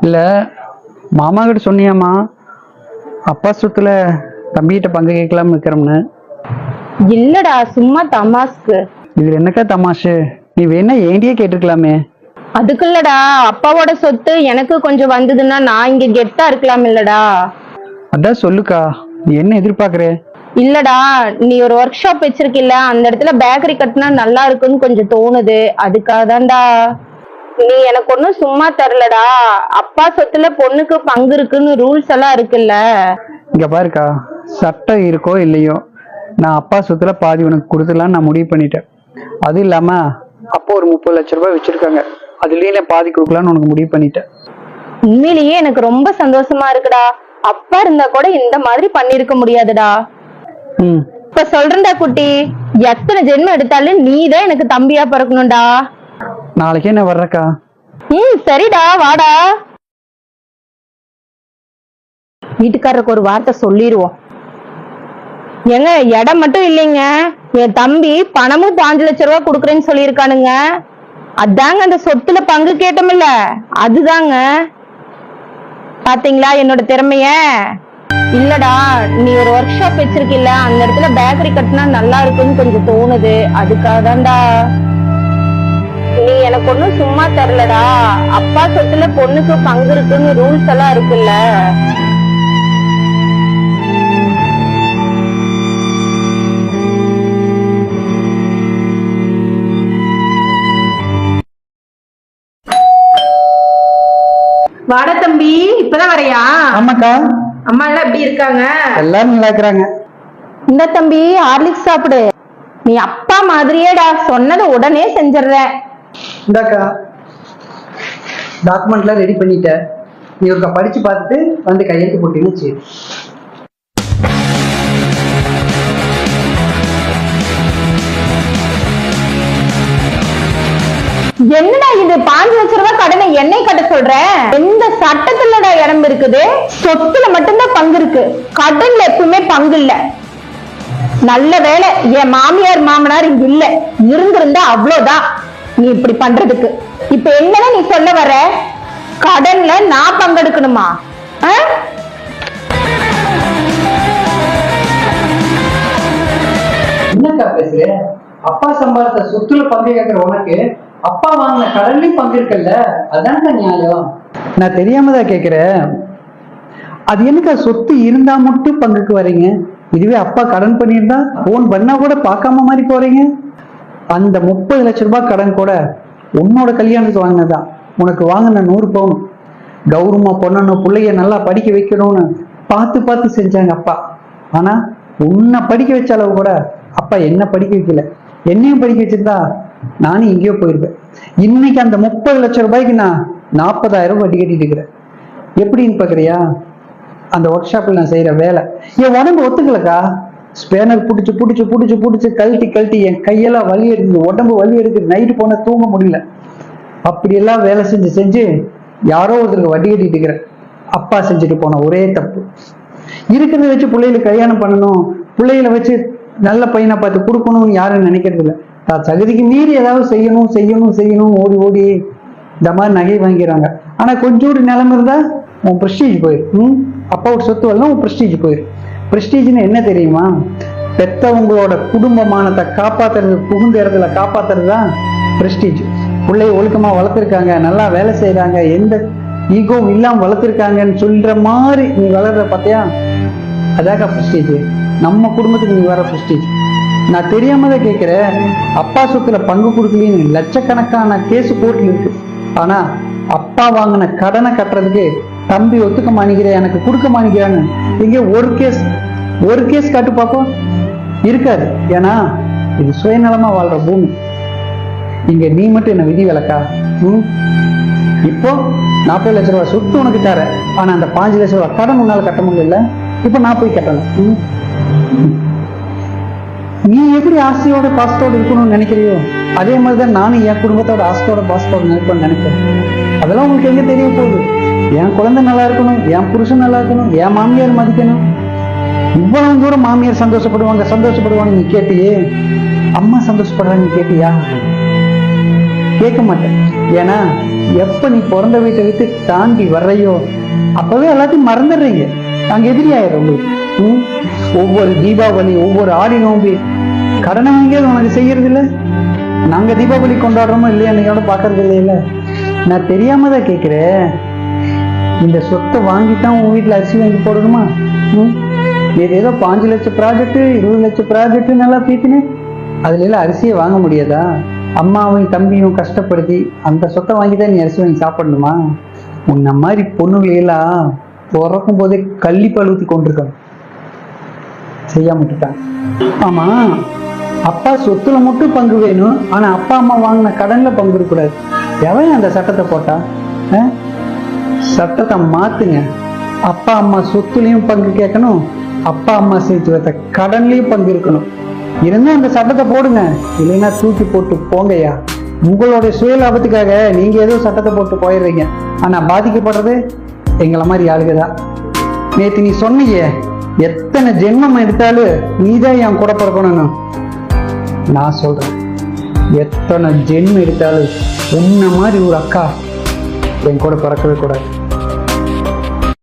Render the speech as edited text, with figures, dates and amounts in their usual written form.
இல்ல, மாமா கிட்ட சொன்னியாமா அப்பா சொத்துல தம்பிகிட்ட பங்கு கேட்கலாம்னு இருக்கிறோம்னு? இல்லடா, சும்மா தமாஸ்க்கு. இதுல என்னக்கா தமாஷு? நீ வேணா ஏண்டியே கேட்டுக்கலாமே. அதுக்குள்ளடா, அப்பாவோட சொத்து எனக்கு கொஞ்சம் வந்ததுன்னா நான் இங்க கெத்தா இருக்கலாம் இல்லடா. அதான் சொல்லுக்கா, நீ என்ன எதிர்பார்க்கற? இல்லடா, நீ ஒரு ஒர்க் ஷாப் வச்சிருக்கில்ல, அந்த இடத்துல பேக்கரி கட்டினா நல்லா இருக்குன்னு கொஞ்சம் தோணுது. அதுக்காக தான்டா. நீ எனக்கு ஒன்னும் சும்மா தரலடா. அப்பா சொத்துல பொண்ணுக்கு பங்கு இருக்குன்னு ரூல்ஸ் எல்லாம் இருக்குல்ல. இங்க பாருக்கா, சட்டம் இருக்கோ இல்லையோ, நான் அப்பா சொத்துல பாதி உனக்கு கொடுத்துடலான்னு நான் முடிவு பண்ணிட்டேன். அது இல்லாம அப்பா ஒரு 30 லட்சம் ரூபாய் வச்சிருக்காங்க, அதுலயே நான் பாதி கொடுக்கலான்னு உனக்கு முடிவு பண்ணிட்டேன். உண்மையிலேயே எனக்கு ரொம்ப சந்தோஷமா இருக்குடா. அப்பா இருந்தா கூட இந்த மாதிரி பண்ணிருக்க முடியாதுடா. இப்ப சொல்றேன்டா குட்டி, எத்தனை ஜென்மம் எடுத்தாலும் நீதான் எனக்கு தம்பியா பிறக்கணும்டா. நாளைக்கே நான் வர்றக்கா. சரிடா, வாடா. வீட்டுக்காரருக்கு ஒரு வார்த்தை சொல்லிடுவோம். ஏங்க, இடம் மட்டும் இல்லைங்க, என் தம்பி பணமும் 5 லட்சம் ரூபாய் கொடுக்குறேன்னு சொல்லியிருக்கானுங்க. அதாங்க அந்த சொத்துல பங்கு கேட்டோம்ல, அதுதாங்க. பாத்தீங்களா என்னோட திறமைய? இல்லடா, நீ ஒரு ஒர்க் ஷாப் வச்சிருக்கில்ல, அந்த இடத்துல பேக்கரி கட்டினா நல்லா இருக்குன்னு கொஞ்சம் தோணுது. அதுக்காக தான்டா. நீ எனக்கு ஒன்னும் சும்மா தரலடா. அப்பா சொத்துல பொண்ணுக்கு பங்கு இருக்குன்னு ரூல்ஸ் எல்லாம் இருக்குல்ல. வாடா தம்பி, இப்பதான் வரையா? ஆமாக்கா. அம்மா எல்லாம் எப்படி இருக்காங்க? எல்லாரும் நல்லா இருக்கிறாங்க. இந்த தம்பி, ஹார்லிக்ஸ் சாப்பிடு. நீ அப்பா மாதிரியேடா, சொன்னதை உடனே செஞ்சிடுற. இந்தாக்கா, டாக்குமெண்ட்லாம் ரெடி பண்ணிட்டேன். நீ ஒருக்கா படிச்சு பார்த்துட்டு வந்து கையெழுத்து போட்டீங்கன்னு சரி. என்னடா இது, 5 லட்சம் ரூபாய் கடனை என்னை கட்ட சொல்ற? எந்த சட்டத்துலடா இடம் இருக்குது? சொத்துல மட்டும்தான் பங்கு இருக்கு, கடன்ல எப்பவுமே பங்கு இல்ல. நல்ல வேலை என் மாமியார் மாமனார் இங்க இல்ல, இருந்திருந்தா அவ்வளவுதான் நீ இப்படி பண்றதுக்கு. இப்ப என்னன்னா நீ சொல்ல வர, கடன்ல நான் பங்கெடுக்கணுமா? என்னக்கா பேசுற? அப்பா சம்பாதித்த சொத்துல பங்கு கேட்கிற உனக்கு அப்பா வாங்கின கடன்லயும் பங்கு இருக்குல்ல, அதான்க்கா நியாயம். நான் தெரியாம தான் கேட்கிறேன். அது என்னக்கா, சொத்து இருந்தா மட்டும் பங்குக்கு வரீங்க? இதுவே அப்பா கடன் பண்ணியிருந்தா போன் பண்ணா கூட பார்க்காம மாதிரி போறீங்க. அந்த 30 லட்சம் ரூபாய் கடன் கூட உன்னோட கல்யாணத்துக்கு வாங்கினதான். உனக்கு வாங்கின 100 பவுன் கௌரவமா பொண்ணணும், பிள்ளைய நல்லா படிக்க வைக்கணும்னு பார்த்து பார்த்து செஞ்சாங்க அப்பா. ஆனா உன்னை படிக்க வச்ச அளவு கூட அப்பா என்ன படிக்க வைக்கல. என்னையும் படிக்க வச்சிருந்தா நானும் எங்கேயோ போயிருப்பேன். இன்னைக்கு அந்த 30 லட்சம் ரூபாய்க்கு நான் 40,000 வட்டி கட்டிட்டு இருக்கிறேன். எப்படின்னு பாக்குறியா? அந்த ஒர்க் ஷாப்ல நான் செய்யற வேலை என் உடம்பு ஒத்துக்கலக்கா. ஸ்பேனர் புடிச்சு புடிச்சு புடிச்சு புடிச்சு கழட்டி கழட்டி என் கையெல்லாம் வலி எடுக்குது, உடம்பு வலி எடுக்குது. நைட்டு போன தூங்க முடியல. அப்படியெல்லாம் வேலை செஞ்சு செஞ்சு யாரோ ஒருத்தருக்கு வட்டி கட்டிட்டு இருக்கிறேன். அப்பா செஞ்சுட்டு போன ஒரே தப்பு, இருக்கிறத வச்சு பிள்ளைகளுக்கு கல்யாணம் பண்ணணும், பிள்ளைகளை வச்சு நல்ல பையனை பார்த்து கொடுக்கணும்னு யாரும் நினைக்கிறது இல்லை. தான் தகுதிக்கு மீறி ஏதாவது செய்யணும் செய்யணும் செய்யணும் ஓடி ஓடி இந்த மாதிரி நகை வாங்கிறாங்க. ஆனா கொஞ்சோடு நிலம் இருந்தா உன் பிரஸ்டீஜ் போயிரு. அப்பாவோட சொத்து வரலாம், உன் பிரஸ்டீஜ் போயிரு. பிரஸ்டீஜ்னு என்ன தெரியுமா? பெத்தவங்களோட குடும்பமானத்தை காப்பாத்துறது, புகுந்த இடத்துல காப்பாத்துறது தான் பிரஸ்டீஜ். பிள்ளைய ஒழுக்கமா வளர்த்துருக்காங்க, நல்லா வேலை செய்யறாங்க, எந்த ஈகோவும் இல்லாம வளர்த்துருக்காங்கன்னு சொல்ற மாதிரி நீ வளர்ற பார்த்தியா, அதாக்கா பிரஸ்டீஜ். நம்ம குடும்பத்துக்கு நீ வர பிரஸ்டீஜ். நான் தெரியாம தான் கேட்கிறேன். அப்பா சொத்துல பங்கு கொடுக்கலன்னு லட்சக்கணக்கான கேஸ் கோர்ட்ல இருக்கு. ஆனா அப்பா வாங்கின கடனை கட்டுறதுக்கு தம்பி ஒத்துக்க மாட்டேங்கிறேன், எனக்கு கொடுக்க மாட்டேங்கிறான்னு இங்கே ஒரு கேஸ் காட்டு பார்ப்போம். இருக்காது. ஏன்னா இது சுயநலமா வாழ்ற பூமி. இங்க நீ மட்டும் என்ன விதி விலக்கா? இப்போ 40 லட்சம் ரூபாய் சொத்து உனக்கு தர, ஆனா அந்த 5 லட்சம் ரூபாய் கடன் உன்னால கட்ட முடியல. இப்ப நான் போய் கட்டணும். நீ எப்படி ஆசையோட பாசத்தோட இருக்கணும்னு நினைக்கிறியோ அதே மாதிரிதான் நானும் என் குடும்பத்தோட ஆசையோட பாசத்தோட நினைப்பேன்னு நினைக்கிறேன். அதெல்லாம் உங்களுக்கு எங்க தெரிய போகுது? என் குழந்தை நல்லா இருக்கணும், என் புருஷன் நல்லா இருக்கணும், என் மாமியார் மதிக்கணும். இவ்வளவு தூரம் மாமியார் சந்தோஷப்படுவாங்க நீ கேட்டியே, அம்மா சந்தோஷப்படுறாங்க நீ கேட்டியா? கேட்க மாட்டேன். ஏன்னா எப்ப நீ பிறந்த வீட்டை விட்டு தாண்டி வர்றையோ அப்பவே எல்லாத்தையும் மறந்துடுறீங்க. நாங்க எதிரியாயிரும் உங்களுக்கு. ஒவ்வொரு தீபாவளி, ஒவ்வொரு ஆடி நோம்பி கடனை வாங்கியது உனக்கு செய்யறது இல்லை. நாங்க தீபாவளி கொண்டாடுறோமோ இல்லையா என்னையோட பாக்குறது இல்லையில. நான் தெரியாம தான் கேட்கிறேன். இந்த சொத்தை வாங்கித்தான் உன் வீட்டுல அரிசி வாங்கி போடணுமா? இது ஏதோ 5 லட்சம் ப்ராஜெக்ட், 20 லட்சம் ப்ராஜெக்ட் நல்லா பீத்தினேன். அதுல எல்லாம் அரிசியை வாங்க முடியாதா? அம்மாவையும் தம்பியும் கஷ்டப்படுத்தி அந்த சொத்தை வாங்கிதான் நீ அரிசி வாங்கி சாப்பிடணுமா? உன்ன மாதிரி பொண்ணுகளையெல்லாம் பிறக்கும் போதே கள்ளிப்பால் ஊத்தி கொண்டிருக்கணும். செய்யாம விட்டுட்டாங்க. ஆமா, அப்பா சொத்துல மட்டும் பங்கு வேணும், ஆனா அப்பா அம்மா வாங்கின கடன்ல பங்கு இருக்கக்கூடாது. எவன் அந்த சட்டத்தை போட்டா? சட்டத்தை மாத்துங்க. அப்பா அம்மா சொத்துலயும் பங்கு கேட்கணும், அப்பா அம்மா சேர்த்து வைத்த கடன்லயும் பங்கு இருக்கணும். இருந்தா அந்த சட்டத்தை போடுங்க, இல்லைன்னா தூக்கி போட்டு போங்கய்யா. உங்களுடைய சுய லாபத்துக்காக நீங்க ஏதோ சட்டத்தை போட்டு போயிடுறீங்க, ஆனா பாதிக்கப்படுறது எங்களை மாதிரி ஆளுகதான். நேத்து நீ சொன்னீங்க, எத்தனை ஜென்மம் எடுத்தாலும் நீதான் என் கூட பிறக்கணும். நான் சொல்றேன், எத்தனை ஜென்மம் எடுத்தாலும் உன்ன மாதிரி ஒரு அக்கா என் கூட பிறக்கவே கூடாது.